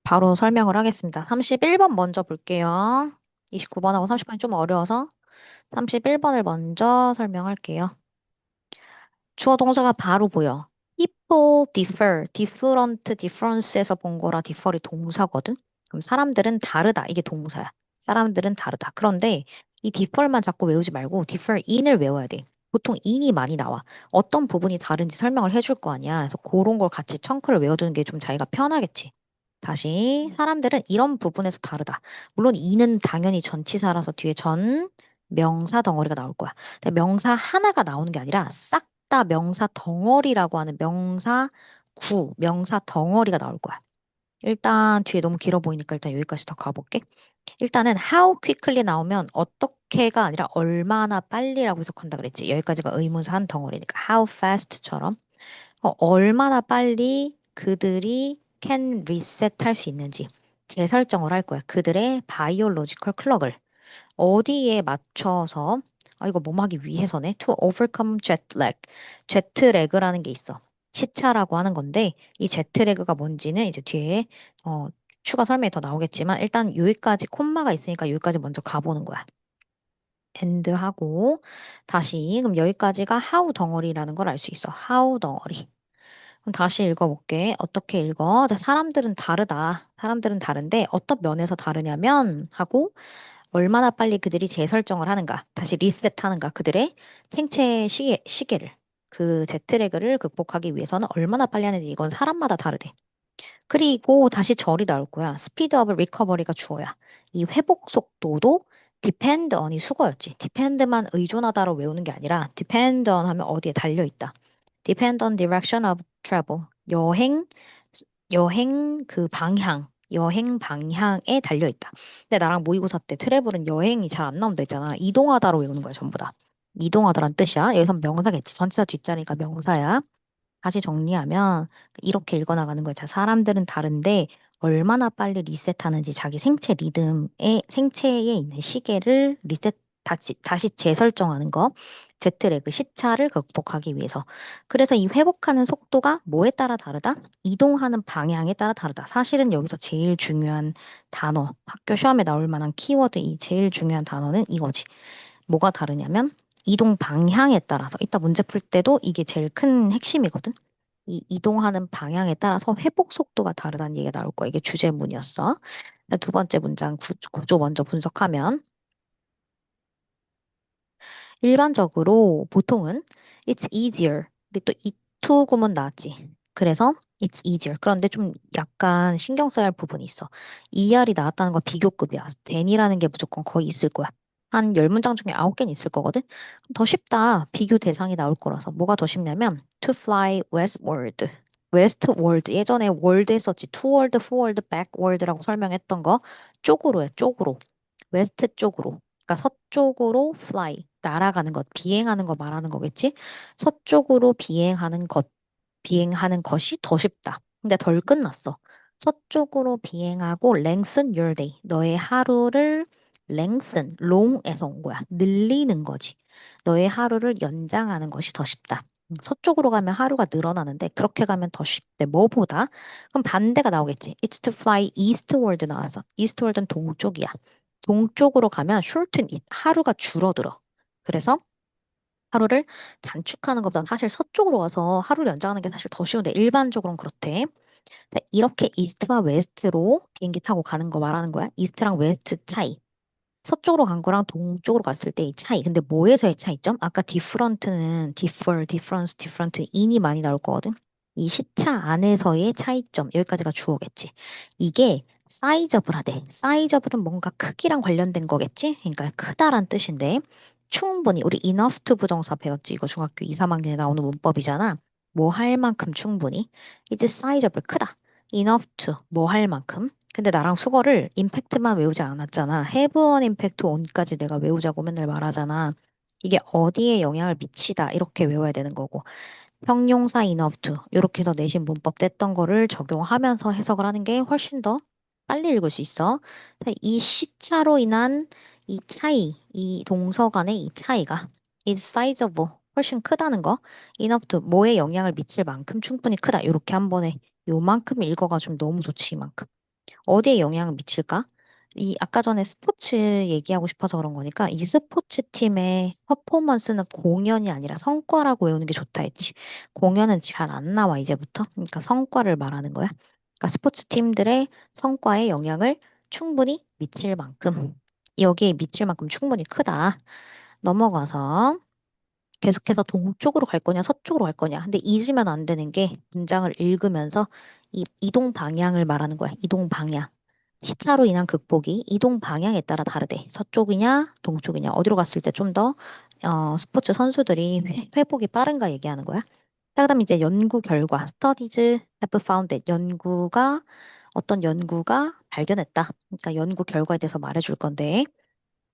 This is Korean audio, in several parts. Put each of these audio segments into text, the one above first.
바로 설명을 하겠습니다. 31번 먼저 볼게요. 29번하고 30번이 좀 어려워서 31번을 먼저 설명할게요. 주어 동사가 바로 보여. People differ, different, difference에서 본 거라 differ이 동사거든. 그럼 사람들은 다르다. 이게 동사야. 사람들은 다르다. 그런데 이 differ만 자꾸 외우지 말고 differ in을 외워야 돼. 보통 in이 많이 나와. 어떤 부분이 다른지 설명을 해줄 거 아니야. 그래서 그런 걸 같이 청크를 외워두는 게 좀 자기가 편하겠지. 다시 사람들은 이런 부분에서 다르다. 물론 이는 당연히 전치사라서 뒤에 전 명사 덩어리가 나올 거야. 근데 명사 하나가 나오는 게 아니라 싹 다 명사 덩어리라고 하는 명사 덩어리가 나올 거야. 일단 뒤에 너무 길어 보이니까 일단 여기까지 더 가볼게. 일단은 how quickly 나오면 어떻게가 아니라 얼마나 빨리라고 해석한다 그랬지. 여기까지가 의문사 한 덩어리니까 how fast처럼 얼마나 빨리 그들이 can reset 할 수 있는지 재설정을 할 거야. 그들의 biological clock을. 어디에 맞춰서 이거 몸 하기 위해서네. To overcome jet lag. 제트래그라는 게 있어. 시차라고 하는 건데 이 제트래그가 뭔지는 이제 뒤에 어, 추가 설명이 더 나오겠지만 일단 여기까지 콤마가 있으니까 여기까지 먼저 가보는 거야. 엔드 하고 다시 그럼 여기까지가 how 덩어리라는 걸 알 수 있어. how 덩어리. 그럼 다시 읽어볼게. 어떻게 읽어? 자, 사람들은 다르다. 사람들은 다른데 어떤 면에서 다르냐면 하고 얼마나 빨리 그들이 재설정을 하는가, 다시 리셋하는가, 그들의 생체 시계를, 그 제트래그를 극복하기 위해서는 얼마나 빨리 하는지 이건 사람마다 다르대. 그리고 다시 절이 나올 거야. 스피드 오브 리커버리가 주어야. 이 회복 속도도 depend on이 수거였지. depend만 의존하다로 외우는 게 아니라 depend on 하면 어디에 달려 있다. depend on direction of travel. 여행 그 방향, 여행 방향에 달려 있다. 근데 나랑 모의고사 때 트래블은 여행이 잘 안 나온다 했잖아. 이동하다로 외우는 거야, 전부 다. 이동하다란 뜻이야. 여기서 명사겠지. 전치사 뒷자리니까 명사야. 다시 정리하면 이렇게 읽어나가는 거야. 자, 사람들은 다른데 얼마나 빨리 리셋하는지 자기 생체에 있는 시계를 다시 재설정하는 거. 제트래그 시차를 극복하기 위해서. 그래서 이 회복하는 속도가 뭐에 따라 다르다? 이동하는 방향에 따라 다르다. 사실은 여기서 제일 중요한 단어, 학교 시험에 나올 만한 키워드 이 제일 중요한 단어는 이거지. 뭐가 다르냐면 이동 방향에 따라서 이따 문제 풀 때도 이게 제일 큰 핵심이거든. 이 이동하는 방향에 따라서 회복 속도가 다르다는 얘기가 나올 거야. 이게 주제문이었어. 두 번째 문장 구조 먼저 분석하면 일반적으로 보통은 it's easier. 우리 또 it to 구문 나왔지. 그래서 it's easier. 그런데 좀 약간 신경 써야 할 부분이 있어. ER이 나왔다는 거 비교급이야. than이라는 게 무조건 거의 있을 거야. 한 10문장 중에 9개는 있을 거거든. 더 쉽다. 비교 대상이 나올 거라서. 뭐가 더 쉽냐면 to fly westward. westward. 예전에 world 했었지. toward, forward, backward라고 설명했던 거 쪽으로 해. 쪽으로. 웨스트 쪽으로. 그러니까 서쪽으로 fly, 날아가는 것, 비행하는 거 말하는 거겠지? 서쪽으로 비행하는 것이 더 쉽다. 근데 덜 끝났어. 서쪽으로 비행하고 lengthen your day. 너의 하루를 long에서 온 거야. 늘리는 거지. 너의 하루를 연장하는 것이 더 쉽다. 서쪽으로 가면 하루가 늘어나는데 그렇게 가면 더 쉽대. 뭐보다? 그럼 반대가 나오겠지. It's to fly eastward 나왔어. eastward는 동쪽이야. 동쪽으로 가면 shorten it, 하루가 줄어들어. 그래서 하루를 단축하는 것보다 사실 서쪽으로 와서 하루를 연장하는 게 사실 더 쉬운데 일반적으로는 그렇대. 근데 이렇게 이스트와 웨스트로 비행기 타고 가는 거 말하는 거야. 이스트랑 웨스트 차이. 서쪽으로 간 거랑 동쪽으로 갔을 때 이 차이. 근데 뭐에서의 차이점? 아까 different는 difference, different, in이 많이 나올 거거든. 이 시차 안에서의 차이점. 여기까지가 주어겠지. 이게 사이저블하대. 사이저블은 뭔가 크기랑 관련된 거겠지? 그러니까 크다란 뜻인데 충분히 우리 enough to 부정사 배웠지. 이거 중학교 2, 3학년에 나오는 문법이잖아. 뭐 할 만큼 충분히. 이제 사이저블 크다. enough to 뭐 할 만큼. 근데 나랑 수거를 임팩트만 외우지 않았잖아. have an impact on까지 내가 외우자고 맨날 말하잖아. 이게 어디에 영향을 미치다 이렇게 외워야 되는 거고 형용사 enough to 이렇게 해서 내신 문법 뗐던 거를 적용하면서 해석을 하는 게 훨씬 더 빨리 읽을 수 있어. 이 시차로 인한 이 차이, 이 동서 간의 이 차이가 is sizable 훨씬 크다는 거 enough to 뭐에 영향을 미칠 만큼 충분히 크다. 이렇게 한 번에 요만큼 읽어가지고 너무 좋지, 이만큼. 어디에 영향을 미칠까? 이 아까 전에 스포츠 얘기하고 싶어서 그런 거니까 이 스포츠 팀의 퍼포먼스는 공연이 아니라 성과라고 외우는 게 좋다 했지. 공연은 잘 안 나와 이제부터. 그러니까 성과를 말하는 거야. 그러니까 스포츠 팀들의 성과에 영향을 충분히 미칠 만큼 여기에 미칠 만큼 충분히 크다. 넘어가서 계속해서 동쪽으로 갈 거냐, 서쪽으로 갈 거냐. 근데 잊으면 안 되는 게 문장을 읽으면서 이 이동 방향을 말하는 거야. 이동 방향. 시차로 인한 극복이 이동 방향에 따라 다르대. 서쪽이냐, 동쪽이냐, 어디로 갔을 때 좀 더, 스포츠 선수들이 회복이 빠른가 얘기하는 거야. 자, 그다음 이제 연구 결과. Studies have found that 어떤 연구가 발견했다. 그러니까 연구 결과에 대해서 말해줄 건데.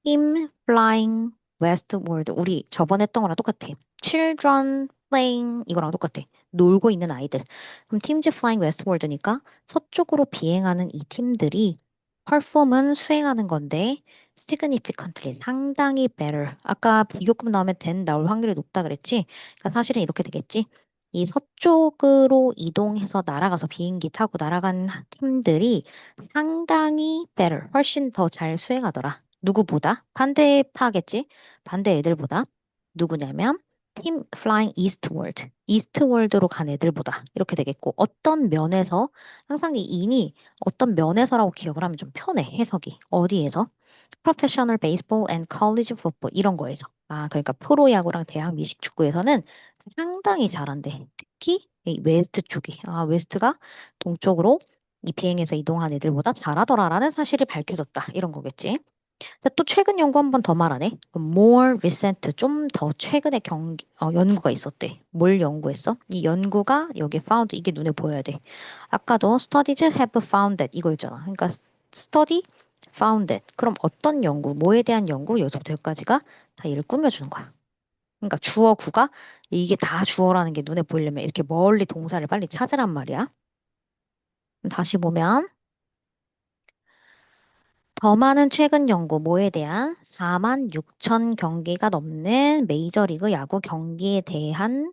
Team flying westward. 우리 저번에 했던 거랑 똑같아. Children playing 이거랑 똑같아. 놀고 있는 아이들. 그럼 teams flying westward니까 서쪽으로 비행하는 이 팀들이 perform은 수행하는 건데 significantly 상당히 better. 아까 비교급 나오면 than 나올 확률이 높다 그랬지. 그러니까 사실은 이렇게 되겠지. 이 서쪽으로 이동해서 날아가서 비행기 타고 날아간 팀들이 상당히 better, 훨씬 더 잘 수행하더라. 누구보다? 반대파겠지? 반대 애들보다. 누구냐면 팀 flying eastward. eastward로 간 애들보다 이렇게 되겠고 어떤 면에서 항상 이 인이 어떤 면에서라고 기억을 하면 좀 편해 해석이 어디에서? 프로페셔널 베이스볼 앤 컬리지 풋볼 이런 거에서 그러니까 프로야구랑 대학 미식축구에서는 상당히 잘한대. 특히 이 웨스트 쪽이 웨스트가 동쪽으로 이 비행해서 이동한 애들보다 잘하더라라는 사실이 밝혀졌다. 이런 거겠지. 자, 또 최근 연구 한 번 더 말하네. More recent, 좀 더 최근에 연구가 있었대. 뭘 연구했어? 이 연구가 여기 found, 이게 눈에 보여야 돼. 아까도 studies have found that 이거였잖아. 그러니까 study, found that. 그럼 어떤 연구, 뭐에 대한 연구, 여기서부터 여기까지가 다 얘를 꾸며주는 거야. 그러니까 주어 구가 이게 다 주어라는 게 눈에 보이려면 이렇게 멀리 동사를 빨리 찾으란 말이야. 그럼 다시 보면 더 많은 최근 연구, 뭐에 대한 4만 6천 경기가 넘는 메이저리그 야구 경기에 대한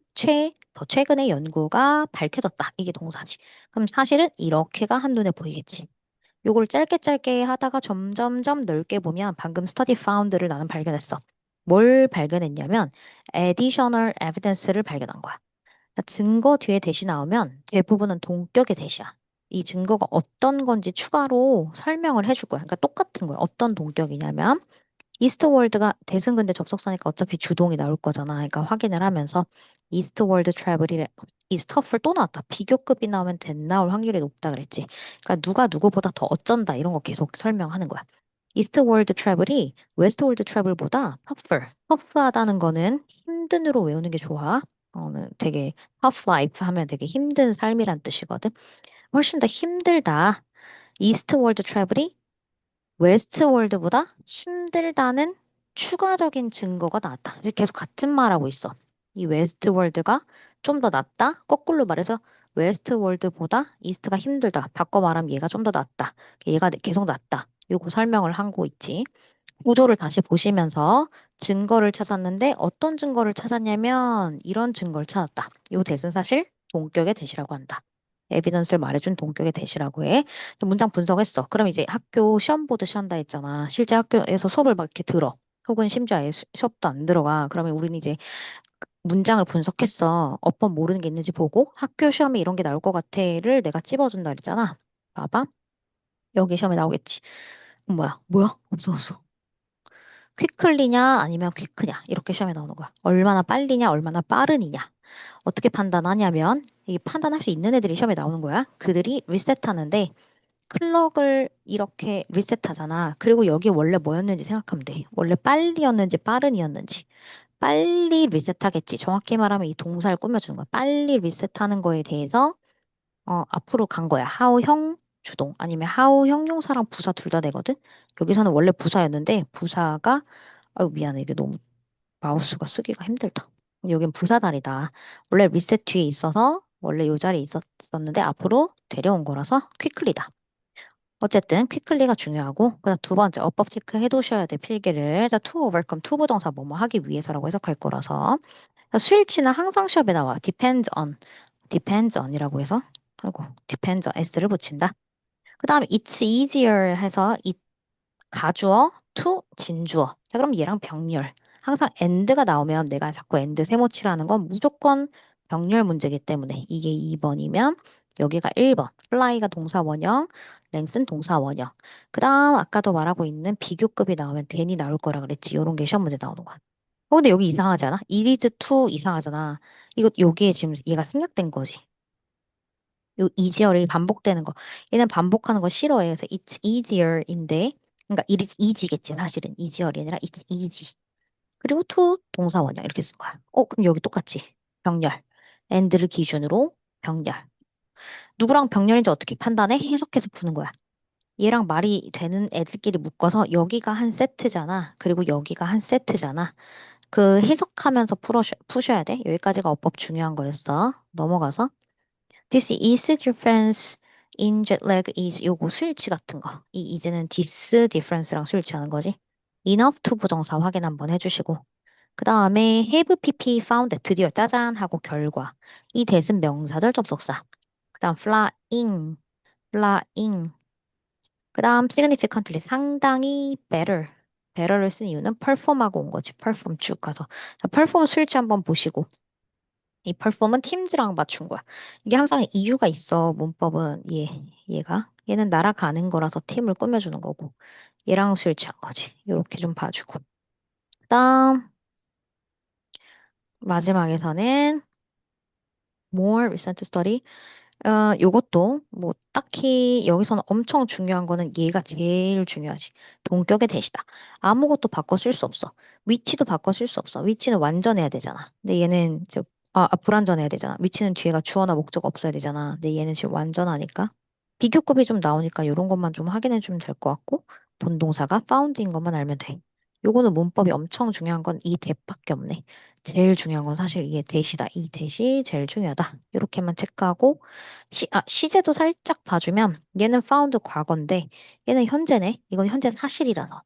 더 최근의 연구가 밝혀졌다. 이게 동사지. 그럼 사실은 이렇게가 한눈에 보이겠지. 요걸 짧게 짧게 하다가 점점점 넓게 보면 방금 study found를 나는 발견했어. 뭘 발견했냐면 additional evidence를 발견한 거야. 그러니까 증거 뒤에 대시 나오면 대부분은 동격의 대시야. 이 증거가 어떤 건지 추가로 설명을 해줄 거야. 그러니까 똑같은 거야. 어떤 동격이냐면 이스트월드가 대승근대 접속사니까 어차피 주동이 나올 거잖아. 그러니까 확인을 하면서 이스트월드 트래블이 이스터플 또 나왔다. 비교급이 나오면 된 나올 확률이 높다 그랬지. 그러니까 누가 누구보다 더 어쩐다 이런 거 계속 설명하는 거야. 이스트월드 트래블이 웨스트월드 트래블보다 터프하다는 거는 힘든으로 외우는 게 좋아. 되게 tough life 하면 되게 힘든 삶이란 뜻이거든. 훨씬 더 힘들다. 이스트월드 트래블이 웨스트월드보다 힘들다는 추가적인 증거가 나왔다. 이제 계속 같은 말하고 있어. 이 웨스트월드가 좀 더 낫다. 거꾸로 말해서 웨스트월드보다 이스트가 힘들다. 바꿔 말하면 얘가 좀 더 낫다. 얘가 계속 낫다. 요거 설명을 하고 있지. 구조를 다시 보시면서 증거를 찾았는데 어떤 증거를 찾았냐면 이런 증거를 찾았다. 요 대은 사실 동격의 대시라고 한다. 에비던스를 말해준 동격의 대시라고 해. 문장 분석했어. 그럼 이제 학교 시험 보듯이 한다 했잖아. 실제 학교에서 수업을 막 이렇게 들어. 혹은 심지어 아예 수업도 안 들어가. 그러면 우리는 이제 문장을 분석했어. 어법 모르는 게 있는지 보고 학교 시험에 이런 게 나올 것 같아를 내가 찝어준다 그랬잖아. 봐봐. 여기 시험에 나오겠지. 뭐야? 없어. 퀵클리냐 아니면 퀵크냐 이렇게 시험에 나오는 거야. 얼마나 빨리냐 얼마나 빠르느냐. 어떻게 판단하냐면 이 판단할 수 있는 애들이 시험에 나오는 거야. 그들이 리셋하는데 클럭을 이렇게 리셋하잖아. 그리고 여기 원래 뭐였는지 생각하면 돼. 원래 빨리였는지 빠른이었는지. 빨리 리셋하겠지. 정확히 말하면 이 동사를 꾸며주는 거야. 빨리 리셋하는 거에 대해서 앞으로 간 거야. 하우형 주동 아니면 하우 형용사랑 부사 둘 다 되거든. 여기서는 원래 부사였는데 부사가 아유 미안해 이게 너무 마우스가 쓰기가 힘들다. 여긴 부사다리다. 원래 리셋 뒤에 있어서 원래 이 자리에 있었는데 앞으로 데려온 거라서 퀵클리다. 어쨌든 퀵클리가 중요하고 그다음 두 번째 어법 체크 해두셔야 돼 필기를. 자, to overcome to 부동사 뭐뭐 하기 위해서라고 해석할 거라서. 자, 수일치는 항상 시험에 나와. depends on이라고 해서 아이고, depends on s를 붙인다. 그 다음에 it's easier 해서 it 가주어 to 진주어. 자, 그럼 얘랑 병렬. 항상 and가 나오면 내가 자꾸 and 세모치라는 건 무조건 병렬 문제이기 때문에 이게 2번이면 여기가 1번. fly가 동사 원형, 랭스는 동사 원형. 그 다음 아까도 말하고 있는 비교급이 나오면 then이 나올 거라 그랬지. 요런 게 시험 문제 나오는 거야. 근데 여기 이상하지 않아? it is to 이상하잖아. 이거 여기에 지금 얘가 생략된 거지. 요 easier이 반복되는 거. 얘는 반복하는 거 싫어해. 그래서 it's easier인데, 그러니까 it is easy겠지. 사실은 easier이 아니라 it's easy. 그리고 to 동사 원형 이렇게 쓴 거야. 그럼 여기 똑같지. 병렬. and를 기준으로 병렬. 누구랑 병렬인지 어떻게 판단해? 해석해서 푸는 거야. 얘랑 말이 되는 애들끼리 묶어서 여기가 한 세트잖아. 그리고 여기가 한 세트잖아. 그 해석하면서 푸셔야 돼. 여기까지가 어법 중요한 거였어. 넘어가서. This is difference in jet lag is 요거 수일치 같은 거. 이 이제는 this difference랑 수일치하는 거지. enough to 부정사 확인 한번 해주시고. 그 다음에 have pp found 드디어 짜잔 하고 결과. 이 that은 명사절 접속사. 그 다음 flying, flying. 그 다음 significantly 상당히 better. better를 쓴 이유는 perform하고 온 거지. perform 쭉 가서. 자, perform 수일치 한번 보시고. 이 perform은 팀즈랑 맞춘 거야. 이게 항상 이유가 있어. 문법은 얘가. 얘는 날아가는 거라서 팀을 꾸며주는 거고. 얘랑 수일치한 거지. 요렇게 좀 봐주고. 그다음 마지막에서는 more recent study. 요것도 뭐 딱히 여기서는 엄청 중요한 거는 얘가 제일 중요하지. 동격의 대시다. 아무것도 바꿔 쓸 수 없어. 위치도 바꿔 쓸 수 없어. 위치는 완전해야 되잖아. 근데 얘는 불완전해야 되잖아. 위치는 뒤에가 주어나 목적 없어야 되잖아. 근데 얘는 지금 완전하니까. 비교급이 좀 나오니까 이런 것만 좀 확인해 주면 될 것 같고 본동사가 found인 것만 알면 돼. 요거는 문법이 엄청 중요한 건 이 대밖에 없네. 제일 중요한 건 사실 이게 대시다. 이 대시 제일 중요하다. 이렇게만 체크하고 시제도 살짝 봐주면 얘는 found 과거인데 얘는 현재네. 이건 현재 사실이라서.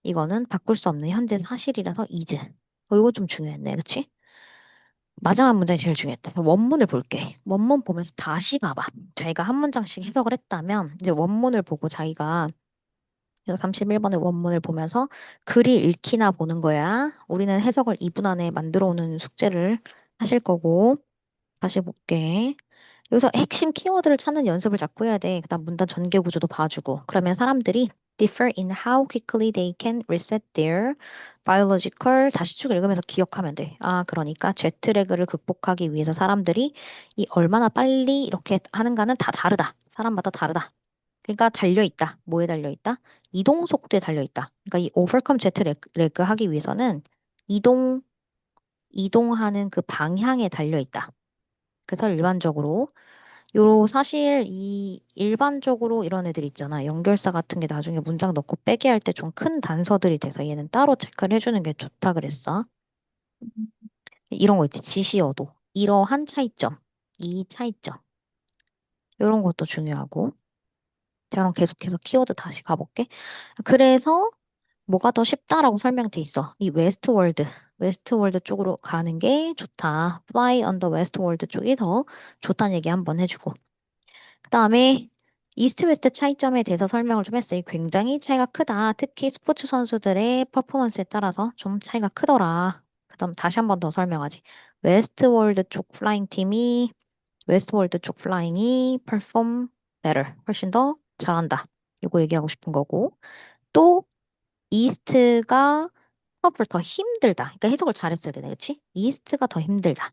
이거는 바꿀 수 없는 현재 사실이라서 is. 이거 좀 중요했네. 그치? 마지막 문장이 제일 중요했다. 원문을 볼게. 원문 보면서 다시 봐봐. 자기가 한 문장씩 해석을 했다면 이제 원문을 보고 자기가 31번의 원문을 보면서 글이 읽히나 보는 거야. 우리는 해석을 2분 안에 만들어 오는 숙제를 하실 거고. 다시 볼게. 여기서 핵심 키워드를 찾는 연습을 자꾸 해야 돼. 그다음 문단 전개 구조도 봐주고. 그러면 사람들이 differ in how quickly they can reset their biological 다시 쭉 읽으면서 기억하면 돼. 그러니까 제트래그를 극복하기 위해서 사람들이 이 얼마나 빨리 이렇게 하는가는 다 다르다. 사람마다 다르다. 그러니까 달려있다. 뭐에 달려있다? 이동 속도에 달려있다. 그러니까 이 overcome 제트래그 하기 위해서는 이동, 이동하는 그 방향에 달려있다. 그래서 일반적으로 사실 이 일반적으로 이런 애들 있잖아. 연결사 같은 게 나중에 문장 넣고 빼기 할 때 좀 큰 단서들이 돼서 얘는 따로 체크를 해주는 게 좋다 그랬어. 이런 거 있지. 지시어도. 이러한 차이점. 이 차이점. 이런 것도 중요하고. 자, 그럼 계속해서 키워드 다시 가볼게. 그래서 뭐가 더 쉽다라고 설명돼 있어. 이 웨스트월드 쪽으로 가는 게 좋다. Fly on the westward 쪽이 더 좋다는 얘기 한번 해주고. 그 다음에 이스트 웨스트 차이점에 대해서 설명을 좀 했어요. 굉장히 차이가 크다. 특히 스포츠 선수들의 퍼포먼스에 따라서 좀 차이가 크더라. 그 다음 다시 한번 더 설명하지. 웨스트월드 쪽 플라잉 팀이 웨스트월드 쪽 플라잉이 perform better. 훨씬 더 잘한다. 이거 얘기하고 싶은 거고. 또 이스트가 퍼플 더 힘들다. 그러니까 해석을 잘했어야 되네. 그치? 이스트가 더 힘들다.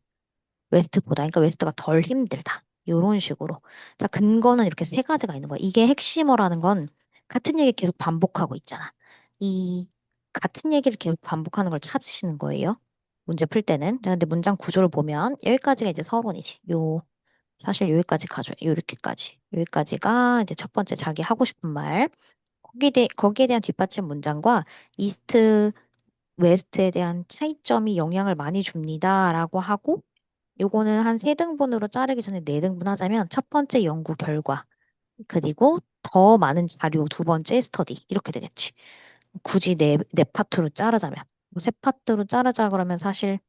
웨스트보다. 그러니까 웨스트가 덜 힘들다. 이런 식으로. 자, 근거는 이렇게 세 가지가 있는 거야. 이게 핵심어라는 건 같은 얘기 계속 반복하고 있잖아. 이 같은 얘기를 계속 반복하는 걸 찾으시는 거예요. 문제 풀 때는. 자, 근데 문장 구조를 보면 여기까지가 이제 서론이지. 사실 여기까지 가져. 요렇게까지. 여기까지가 이제 첫 번째 자기 하고 싶은 말. 거기에 대한 뒷받침 문장과 이스트, 웨스트에 대한 차이점이 영향을 많이 줍니다라고 하고 요거는 한 세 등분으로 자르기 전에 네 등분 하자면 첫 번째 연구 결과 그리고 더 많은 자료 두 번째 스터디 이렇게 되겠지. 굳이 네 파트로 자르자면 뭐세 파트로 자르자 그러면 사실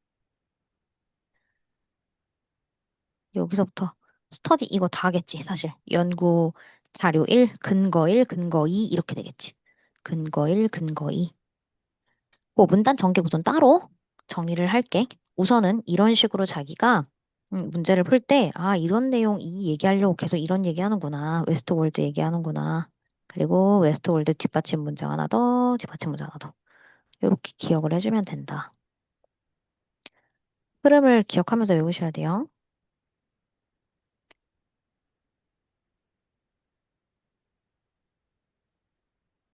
여기서부터 스터디 이거 다 하겠지, 사실. 연구 자료 1, 근거 1, 근거 2 이렇게 되겠지. 근거 1, 근거 2. 뭐 문단 전개 구조는 따로 정리를 할게. 우선은 이런 식으로 자기가 문제를 풀 때, 아, 이런 내용 이 얘기하려고 계속 이런 얘기하는구나. 웨스트월드 얘기하는구나. 그리고 웨스트월드 뒷받침 문장 하나 더, 뒷받침 문장 하나 더. 이렇게 기억을 해주면 된다. 흐름을 기억하면서 외우셔야 돼요.